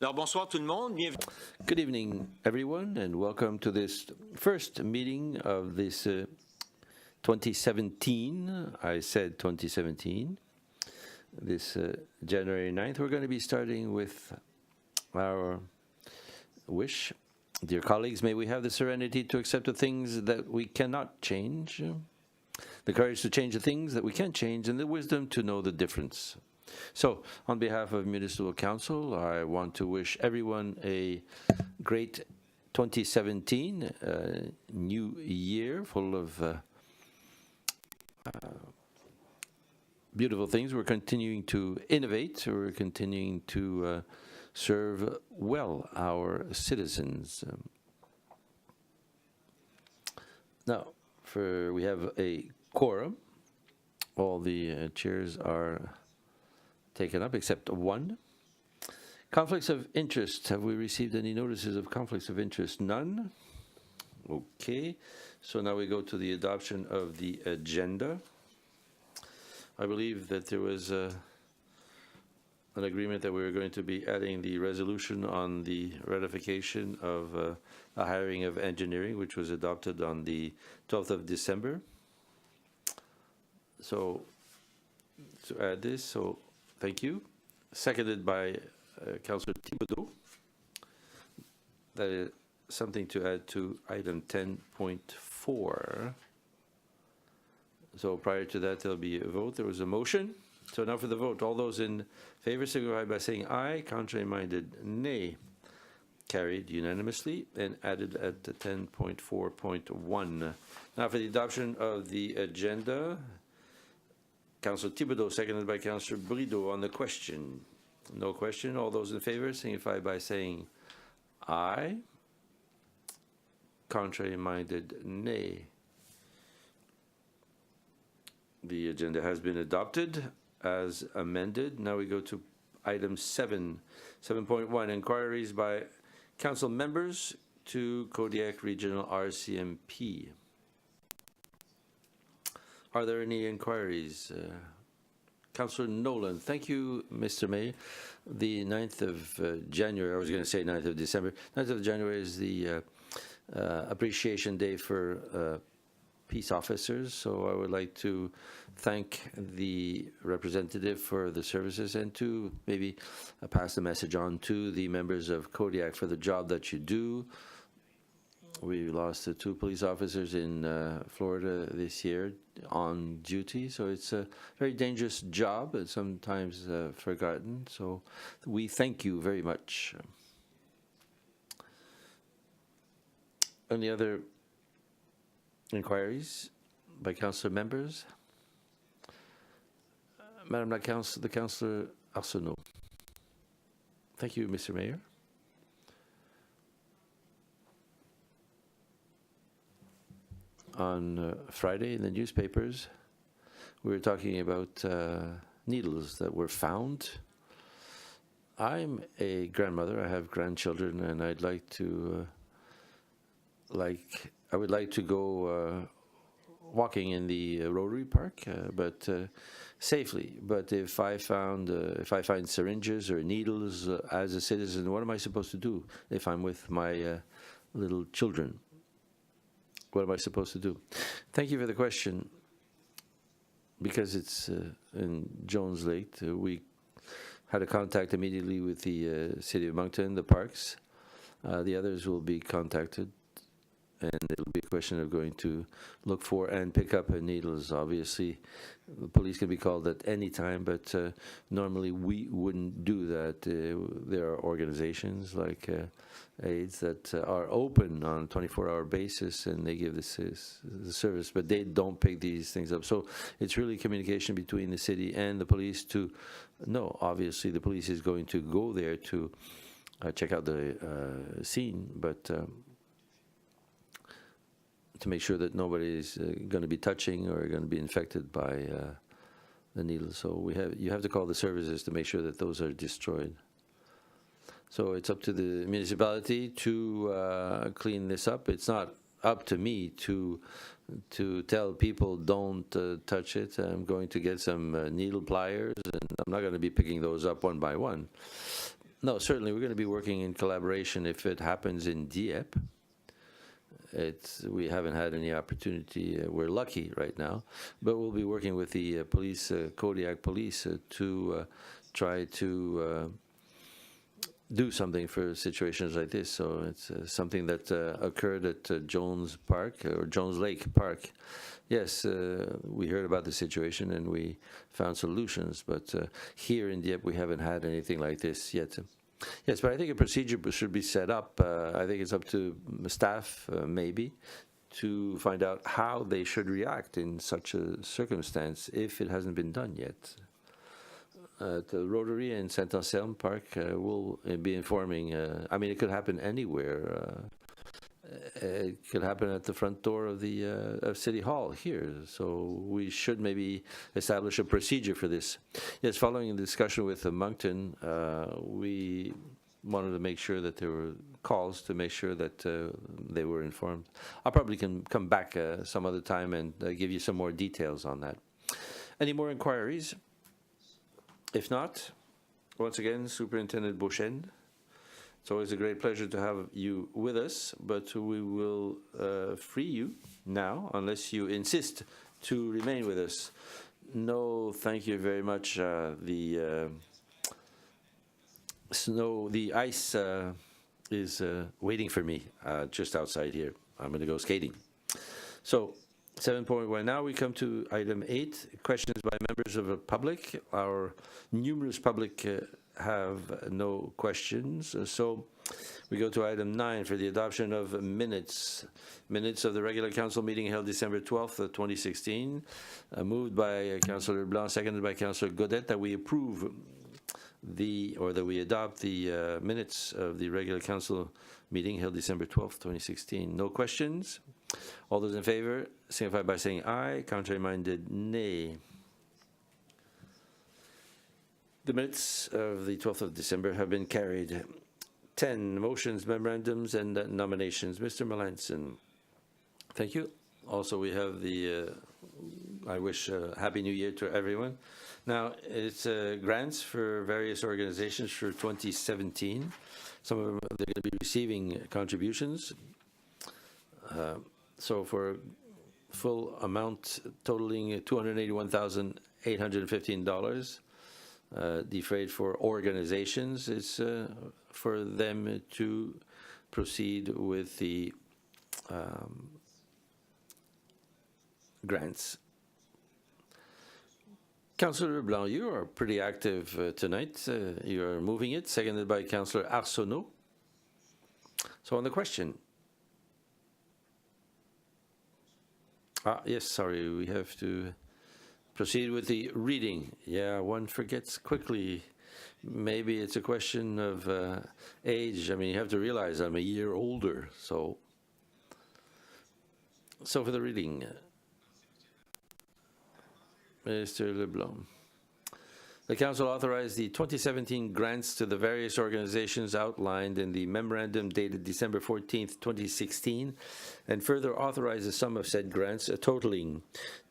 Alors bonsoir tout le monde, bienvenue. Good evening, everyone, and welcome to this first meeting of this 2017. I said 2017. This January 9th, we're going to be starting with our wish. Dear colleagues, may we have the serenity to accept the things that we cannot change, the courage to change the things that we can change, and the wisdom to know the difference. So, on behalf of Municipal Council, I want to wish everyone a great 2017, new year full of beautiful things. We're continuing to innovate. We're continuing to serve well our citizens. Now, we have a quorum. All the chairs are taken up except one. Conflicts of interest. Have we received any notices of conflicts of interest? None. Okay. So now we go to the adoption of the agenda. I believe that there was an agreement that we were going to be adding the resolution on the ratification of the hiring of engineering, which was adopted on the 12th of December. So to add this, so thank you. Seconded by Councillor Thibodeau. That is something to add to item 10.4. So prior to that, there'll be a vote. There was a motion. So now for the vote. All those in favor signify by saying aye. Contrary-minded, nay. Carried unanimously and added at 10.4.1. Now for the adoption of the agenda. Councillor Thibodeau, seconded by Councillor Brideau on the question. No question. All those in favor signify by saying aye. Contrary-minded, nay. The agenda has been adopted as amended. Now we go to item 7.1, inquiries by council members to Kodiak Regional RCMP. Are there any inquiries? Councillor Nolan. Thank you, Mr. Mayor. The 9th of January, I was going to say 9th of December. 9th of January is the Appreciation Day for peace officers. So I would like to thank the representative for the services and to maybe pass the message on to the members of Kodiak for the job that you do. We lost 2 police officers in Florida this year on duty, so it's a very dangerous job and sometimes forgotten. So we thank you very much. Any other inquiries by council members? Madam la Council, the Councillor Arsenault. Thank you, Mr. Mayor. On Friday in the newspapers, we were talking about needles that were found. I'm a grandmother. I have grandchildren, and I'd like to I would like to go walking in the Rotary Park, but safely. But if I find syringes or needles as a citizen, what am I supposed to do if I'm with my little children? What am I supposed to do? Thank you for the question. Because it's in Jones Lake, we had a contact immediately with the City of Moncton, the parks. The others will be contacted, and it'll be a question of going to look for and pick up needles. Obviously, the police can be called at any time, but normally we wouldn't do that. There are organizations like AIDS that are open on a 24-hour basis, and they give the service, but they don't pick these things up. So it's really communication between the city and the police to know. Obviously, the police is going to go there to check out the scene, but to make sure that nobody is going to be touching or going to be infected by the needles. So you have to call the services to make sure that those are destroyed. So it's up to the municipality to clean this up. It's not up to me to tell people don't touch it. I'm going to get some needle pliers, and I'm not going to be picking those up one by one. No, certainly we're going to be working in collaboration if it happens in Dieppe. We haven't had any opportunity. We're lucky right now, but we'll be working with the police, Kodiak police, to try to do something for situations like this. So it's something that occurred at Jones Park or Jones Lake Park. Yes, we heard about the situation and we found solutions, but here in Dieppe we haven't had anything like this yet. Yes, but I think a procedure should be set up. I think it's up to staff, maybe, to find out how they should react in such a circumstance if it hasn't been done yet. The Rotary in Saint-Anselme Park will be informing. I mean, it could happen anywhere. It could happen at the front door of the of City Hall here. So we should maybe establish a procedure for this. Yes, following a discussion with Moncton, we wanted to make sure that there were calls to make sure that they were informed. I'll probably can come back some other time and give you some more details on that. Any more inquiries? If not, once again, Superintendent Beauchesne, it's always a great pleasure to have you with us, but we will free you now, unless you insist to remain with us. No, thank you very much. The ice is waiting for me just outside here. I'm going to go skating. So, 7.1. Now we come to item 8, questions by members of the public. Our numerous public have no questions. So we go to item 9 for the adoption of minutes. Minutes of the regular council meeting held December 12th, 2016. Moved by Councillor Blanc, seconded by Councillor Godette, that we approve that we adopt the minutes of the regular council meeting held December 12th, 2016. No questions? All those in favor signify by saying aye. Contrary-minded, nay. The minutes of the 12th of December have been carried. 10 motions, memorandums, and nominations. Mr. Melanson. Thank you. Also, we have the, I wish Happy New Year to everyone. Now, it's grants for various organizations for 2017. Some of them, they're going to be receiving contributions. So for full amount totaling $281,815, defrayed for organizations, it's for them to proceed with the grants. Councillor Blanc, you are pretty active tonight. You are moving it, seconded by Councillor Arsenault. So on the question. Yes, sorry, we have to proceed with the reading. Yeah, one forgets quickly. Maybe it's a question of age. I mean, you have to realize I'm a year older, so for the reading. Mr. Leblanc. The Council authorized the 2017 grants to the various organizations outlined in the memorandum dated December 14th, 2016, and further authorized the sum of said grants totaling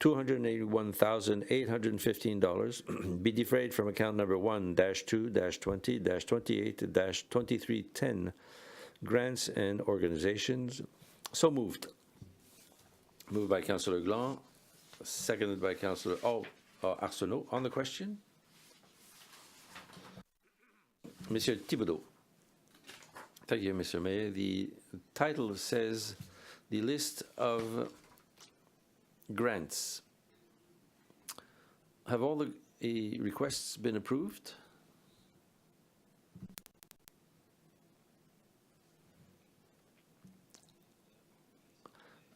$281,815 be defrayed from account number 1-2-20-28-2310, grants and organizations. So moved. Moved by Councillor Gland, seconded by Councillor Arsenault. On the question? Monsieur Thibodeau. Thank you, Mr. Mayor. The title says the list of grants. Have all the requests been approved?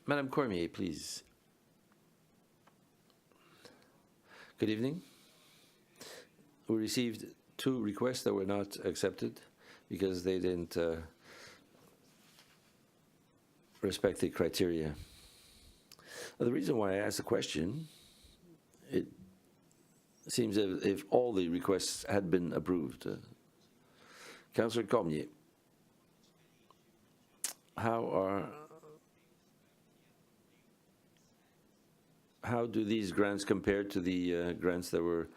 Madame Cormier, please. Good evening. We received 2 requests that were not accepted because they didn't respect the criteria. The reason why I asked the question, it seems as if all the requests had been approved. Councillor Cormier, how do these grants compare to the grants that were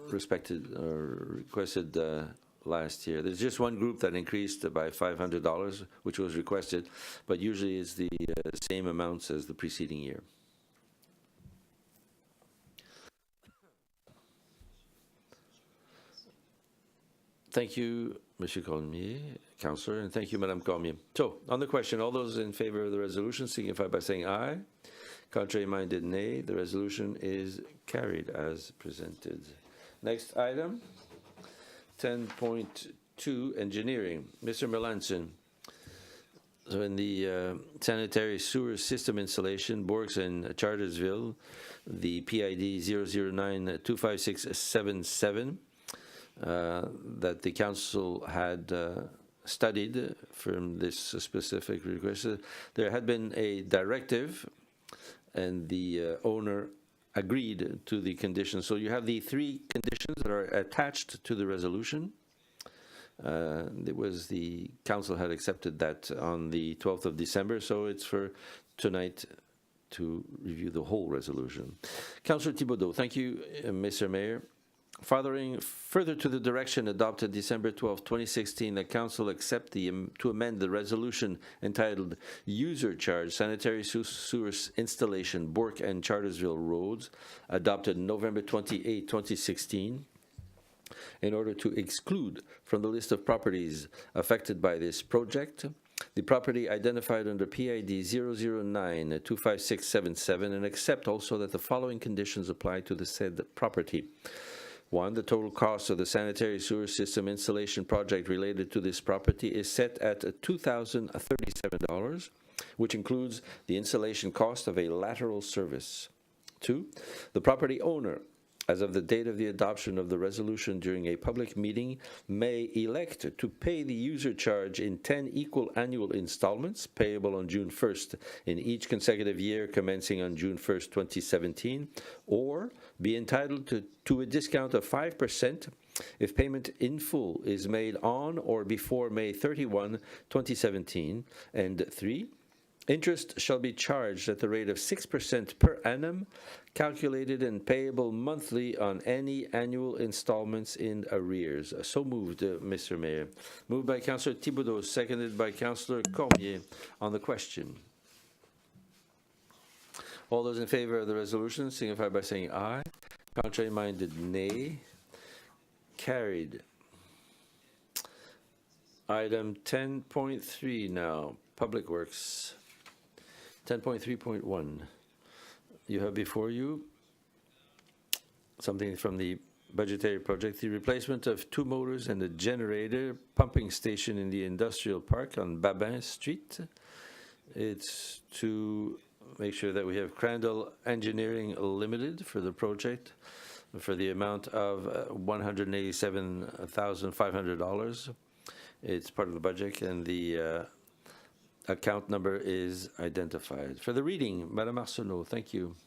respected or requested last year. There's just one group that increased by $500, which was requested, but usually it's the same amounts as the preceding year. Thank you, Monsieur Cormier, Councillor, and thank you, Madame Cormier. So, on the question, all those in favor of the resolution signify by saying aye. Contrary minded, nay. The resolution is carried as presented. Next item, 10.2, engineering. Mr. Melanson. So in the sanitary sewer system installation, Bourgs and Chartersville, the PID 009-25677, that the council had studied from this specific request. There had been a directive, and the owner agreed to the conditions. So you have the three conditions that are attached to the resolution. It was the council had accepted that on the 12th of December, so it's for tonight to review the whole resolution. Councillor Thibodeau, thank you, Mr. Mayor. Further to the direction adopted December 12, 2016, the Council accept to amend the resolution entitled User Charge Sanitary Sewer Installation, Bourke and Chartersville Roads, adopted November 28, 2016, in order to exclude from the list of properties affected by this project the property identified under PID 009-25677, and accept also that the following conditions apply to the said property. 1. The total cost of the sanitary sewer system installation project related to this property is set at $2,037, which includes the installation cost of a lateral service. 2. The property owner, as of the date of the adoption of the resolution during a public meeting, may elect to pay the user charge in 10 equal annual installments payable on June 1st in each consecutive year commencing on June 1st, 2017, or be entitled to a discount of 5% if payment in full is made on or before May 31, 2017, and 3. Interest shall be charged at the rate of 6% per annum, calculated and payable monthly on any annual installments in arrears. So moved, Mr. Mayor. Moved by Councillor Thibodeau, seconded by Councillor Cormier on the question. All those in favor of the resolution signify by saying aye. Contrary minded, nay. Carried. Item 10.3 now, Public Works. 10.3.1. You have before you something from the budgetary project, the replacement of 2 motors and a generator pumping station in the industrial park on Babin Street. It's to make sure that we have Crandall Engineering Limited for the project for the amount of $187,500. It's part of the budget, and the account number is identified. For the reading, Madame Arsenault, thank you.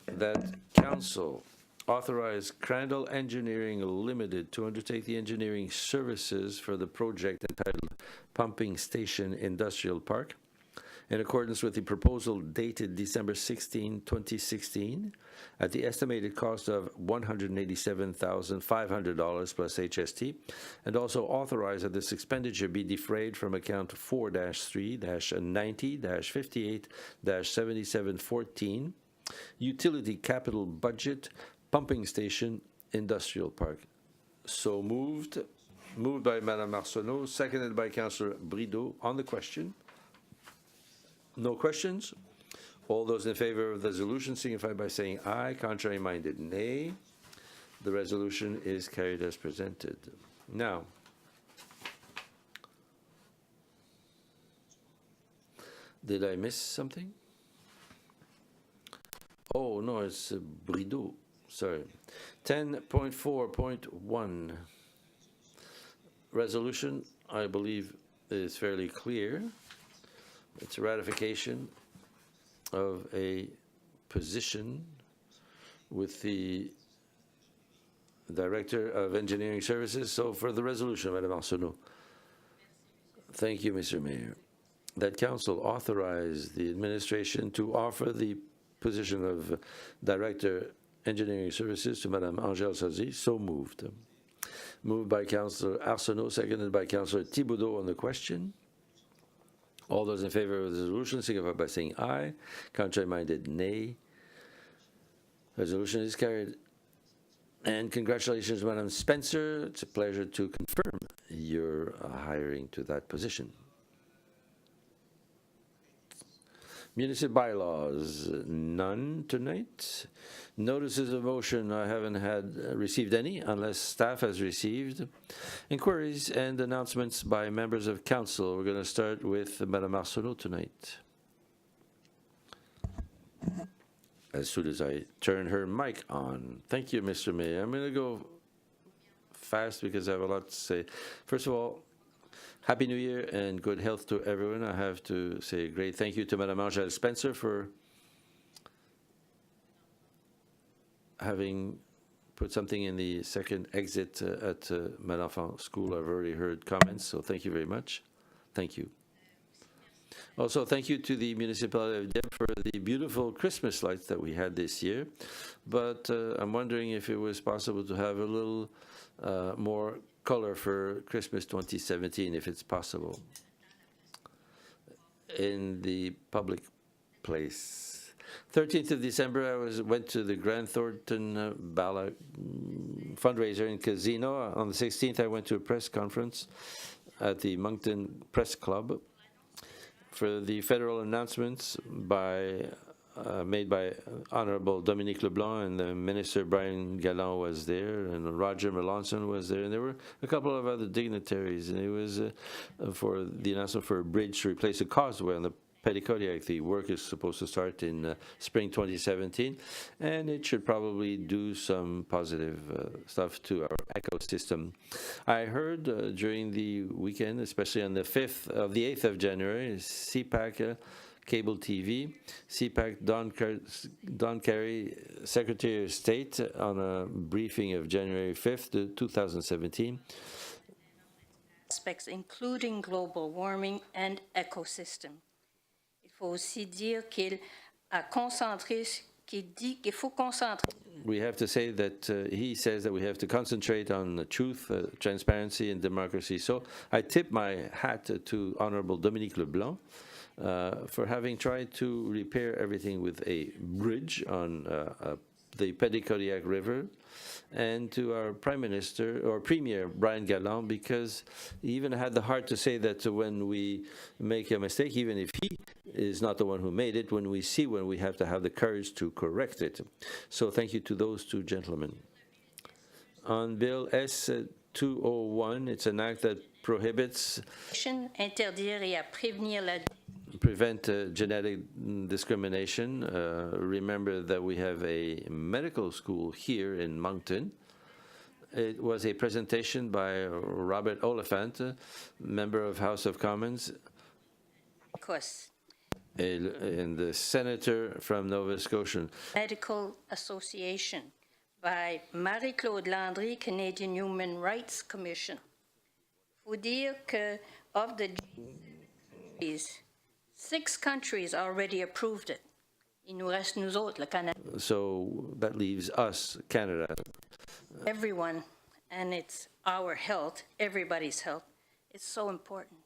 That Council authorized Crandall Engineering Limited to undertake the engineering services for the project entitled Pumping Station Industrial Park in accordance with the proposal dated December 16, 2016, at the estimated cost of $187,500 plus HST, and also authorize that this expenditure be defrayed from account 4-3-90-58-7714, Utility Capital Budget, Pumping Station, Industrial Park. So moved. Moved by Madame Arsenault, seconded by Councillor Brideau. On the question. No questions? All those in favor of the resolution signify by saying aye. Contrary minded, nay. The resolution is carried as presented. Now, did I miss something? Oh, no, it's Brideau. Sorry. 10.4.1. Resolution, I believe, is fairly clear. It's a ratification of a position with the Director of Engineering Services. So for the resolution, Madame Arsenault. Thank you, Mr. Mayor. That Council authorized the administration to offer the position of Director Engineering Services to Madame Angèle Sazi. So moved. Moved by Councillor Arsenault, seconded by Councillor Thibodeau on the question. All those in favor of the resolution signify by saying aye. Contrary-minded, nay. Resolution is carried. And congratulations, Madam Spencer. It's a pleasure to confirm your hiring to that position. Municipal bylaws, none tonight. Notices of motion, I haven't received any, unless staff has received. Inquiries and announcements by members of council. We're going to start with Madame Arsenault tonight. As soon as I turn her mic on. Thank you, Mr. Mayor. I'm going to go fast because I have a lot to say. First of all, Happy New Year and good health to everyone. I have to say a great thank you to Madame Angèle Spencer for having put something in the second exit at Malenfant School. I've already heard comments, so thank you very much. Thank you. Also, thank you to the municipality of Dieppe for the beautiful Christmas lights that we had this year. But I'm wondering if it was possible to have a little more color for Christmas 2017, if it's possible, in the public place. 13th of December, I went to the Grand Thornton Ballot fundraiser in Casino. On the 16th, I went to a press conference at the Moncton Press Club for the federal announcements made by Honorable Dominique Leblanc, and the Minister Brian Gallant was there, and Roger Melanson was there, and there were a couple of other dignitaries, and it was for the announcement for a bridge to replace a causeway on the Petitcodiac. The work is supposed to start in spring 2017, and it should probably do some positive stuff to our ecosystem. I heard during the weekend, especially on the 8th of January, CPAC Cable TV, CPAC Don Carey, Secretary of State, on a briefing of January 5th, 2017. Aspects including global warming and ecosystem. Il faut aussi dire qu'il dit qu'il faut concentrer. We have to say that he says that we have to concentrate on the truth, transparency, and democracy. So I tip my hat to Honorable Dominique Leblanc for having tried to repair everything with a bridge on the Petitcodiac River, and to our Prime Minister, or Premier, Brian Gallant, because he even had the heart to say that when we make a mistake, even if he is not the one who made it, when we have to have the courage to correct it. So thank you to those two gentlemen. On Bill S-201, it's an act that prohibits interdire et prévenir la prevent genetic discrimination. Remember that we have a medical school here in Moncton. It was a presentation by Robert Oliphant, member of House of Commons, and the senator from Nova Scotia. Medical Association by Marie-Claude Landry, Canadian Human Rights Commission. Faut dire que of the 6 countries already approved it. Il nous reste nous autres, le Canada. So that leaves us, Canada. Everyone, and it's our health, everybody's health. It's so important.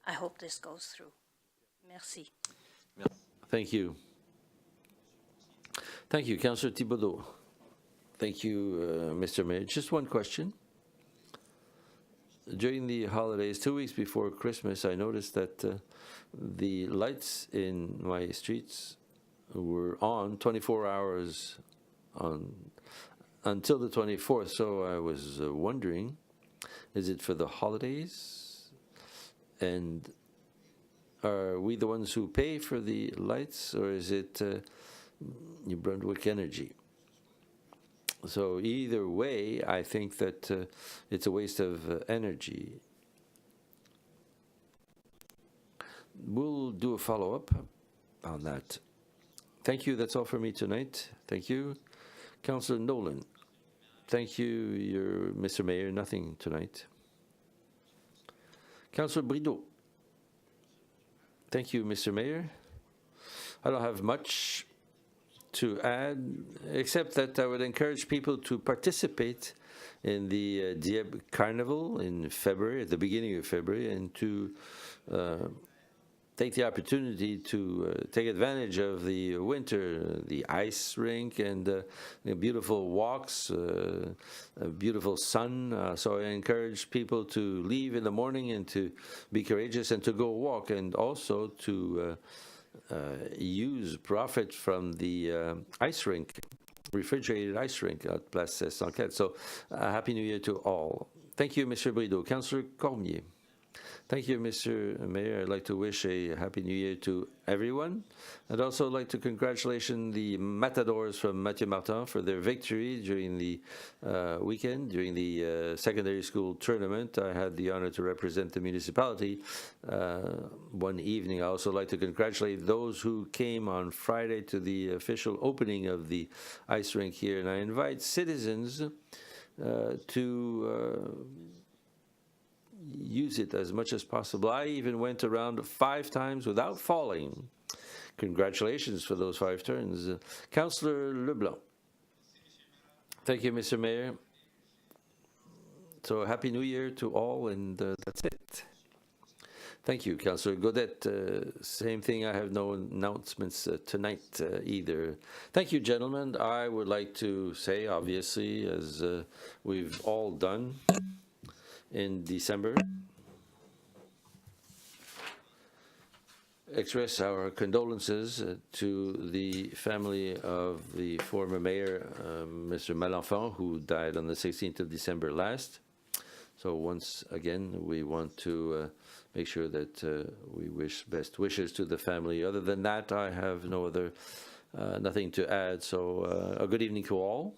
I hope this goes through. Merci. Thank you. Thank you, Councillor Thibodeau. Thank you, Mr. Mayor. Just one question. During the holidays, 2 weeks before Christmas, I noticed that the lights in my streets were on 24 hours until the 24th. So I was wondering, is it for the holidays? And are we the ones who pay for the lights, or is it New-Brunswick Energy? So either way, I think that it's a waste of energy. We'll do a follow-up on that. Thank you. That's all for me tonight. Thank you. Councillor Nolan. Thank you, Mr. Mayor. Nothing tonight. Councillor Brideau. Thank you, Mr. Mayor. I don't have much. to add, except that I would encourage people to participate in the Dieppe Carnival in February, at the beginning of February, and to take the opportunity to take advantage of the winter, the ice rink, and the beautiful walks, a beautiful sun. So I encourage people to leave in the morning and to be courageous and to go walk, and also to profit from the ice rink, refrigerated ice rink at Place Sanquette. So Happy New Year to all. Thank you, Mr. Brideau. Councillor Cormier. Thank you, Mr. Mayor. I'd like to wish a Happy New Year to everyone. I'd also like to congratulate the Matadors from Mathieu Martin for their victory during the weekend, during the secondary school tournament. I had the honor to represent the municipality one evening. I also like to congratulate those who came on Friday to the official opening of the ice rink here. And I invite citizens to use it as much as possible. I even went around 5 times without falling. Congratulations for those 5 turns. Councillor Leblanc. Thank you, Mr. Mayor. So Happy New Year to all, and that's it. Thank you, Councillor Godet. Same thing, I have no announcements tonight either. Thank you, gentlemen. I would like to say, obviously, as we've all done in December, express our condolences to the family of the former mayor, Mr. Malenfant, who died on the 16th of December last. So once again, we want to make sure that we wish best wishes to the family. Other than that, I have no other, nothing to add. So a good evening to all.